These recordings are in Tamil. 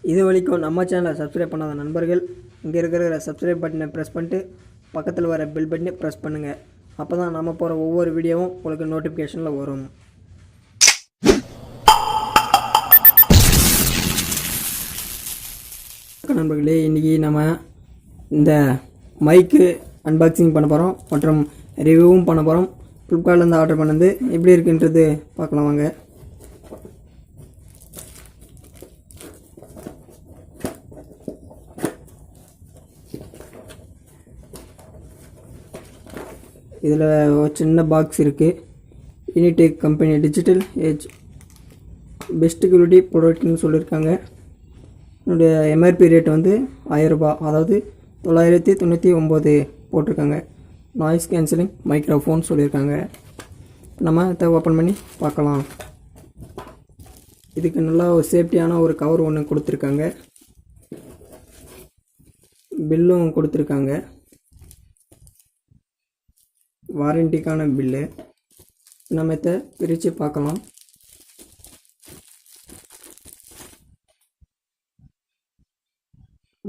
இது வரைக்கும் நம்ம சேனலை சப்ஸ்கிரைப் பண்ணாத நண்பர்கள் இங்கே இருக்கிற சப்ஸ்கிரைப் பட்டனை ப்ரெஸ் பண்ணிட்டு பக்கத்தில் வர பெல் பட்டனை ப்ரெஸ் பண்ணுங்கள். அப்போ தான் நம்ம போகிற ஒவ்வொரு வீடியோவும் உங்களுக்கு நோட்டிஃபிகேஷனில் வரும். நண்பர்களே, இன்றைக்கி நம்ம இந்த மைக்கு அன்பாக்சிங் பண்ண போகிறோம் மற்றும் ரிவ்யூவும் பண்ண போகிறோம். ஃப்ளிப்கார்ட்லேருந்து ஆர்டர் பண்ணது எப்படி இருக்குன்றது பார்க்கலாம் வாங்க. இதில் ஒரு சின்ன பாக்ஸ் இருக்குது. Anytech company digital age best quality ப்ராடக்ட்னு சொல்லியிருக்காங்க. என்னுடைய எம்ஆர்பி ரேட் வந்து 1000 ரூபாய், அதாவது 999 போட்டிருக்காங்க. நாய்ஸ் கேன்சலிங் மைக்ரோஃபோன் சொல்லியிருக்காங்க. நம்ம இதை ஓப்பன் பண்ணி பார்க்கலாம். இதுக்கு நல்லா ஒரு சேஃப்டியான ஒரு கவர் ஒன்று கொடுத்துருக்காங்க. பில்லும் கொடுத்துருக்காங்க, வாரண்டிக்கான பில்லு. நம்ம இதை பிரித்து பார்க்கலாம்.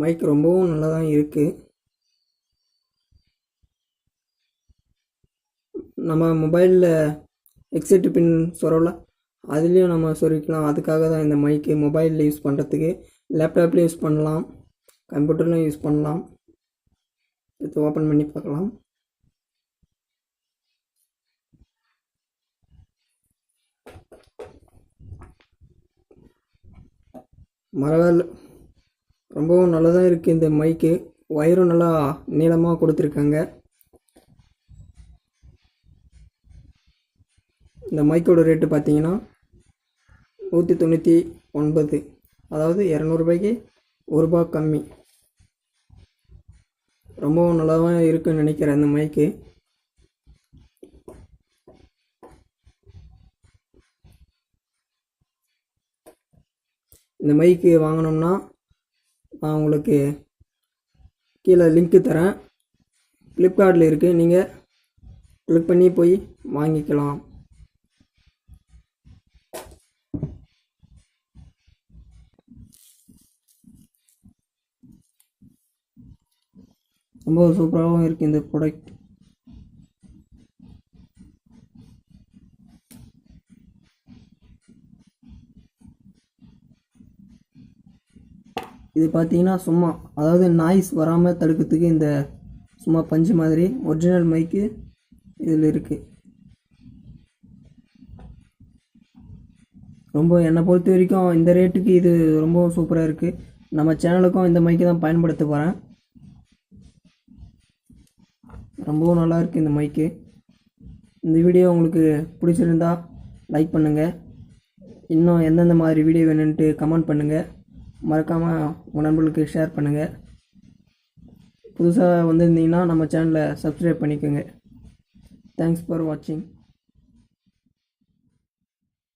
மைக் ரொம்பவும் நல்லா தான் இருக்குது. நம்ம மொபைலில் எக்ஸெட் பின் சொருவில் அதுலேயும் நம்ம சொருக்கலாம். அதுக்காக தான் இந்த மைக்கு. மொபைலில் யூஸ் பண்ணுறதுக்கு, லேப்டாப்லேயும் யூஸ் பண்ணலாம், கம்ப்யூட்டர்லையும் யூஸ் பண்ணலாம். இதை ஓப்பன் பண்ணி பார்க்கலாம். மரவேல் ரொம்பவும் நல்லா தான் இருக்குது இந்த மைக்கு. ஒயரும் நல்லா நீளமாக கொடுத்துருக்காங்க. இந்த மைக்கோட ரேட்டு பார்த்தீங்கன்னா 199, அதாவது 200 ரூபாய்க்கு 1 ரூபா கம்மி. ரொம்பவும் நல்லா தான் இருக்குன்னு நினைக்கிறேன் இந்த மைக்கு. இந்த மைக்கு வாங்கணும்னா நான் உங்களுக்கு கீழே லிங்க்கு தரேன். ஃப்ளிப்கார்ட்டில் இருக்குது, நீங்கள் கிளிக் பண்ணி போய் வாங்கிக்கலாம். ரொம்ப சூப்பராகவும் இருக்குது இந்த ப்ராடக்ட். இது பார்த்தீங்கன்னா சும்மா, அதாவது நாய்ஸ் வராமல் தடுக்கிறதுக்கு இந்த சும்மா பஞ்சு மாதிரி ஒரிஜினல் மைக்கு இதில் இருக்குது. ரொம்ப என்னை பொறுத்த வரைக்கும் இந்த ரேட்டுக்கு இது ரொம்ப சூப்பராக இருக்குது. நம்ம சேனலுக்கும் இந்த மைக்கு தான் பயன்படுத்த போகிறேன். ரொம்பவும் நல்லா இருக்குது இந்த மைக்கு. இந்த வீடியோ உங்களுக்கு பிடிச்சிருந்தா லைக் பண்ணுங்கள். இன்னும் எந்தெந்த மாதிரி வீடியோ வேணுன்ட்டு கமெண்ட் பண்ணுங்கள். மறக்காமல் உங்கள் நண்பர்களுக்கு ஷேர் பண்ணுங்கள். புதுசாக வந்திருந்தீங்கன்னா நம்ம சேனலை சப்ஸ்கிரைப் பண்ணிக்கோங்க. தேங்க்ஸ் ஃபார் வாட்சிங்.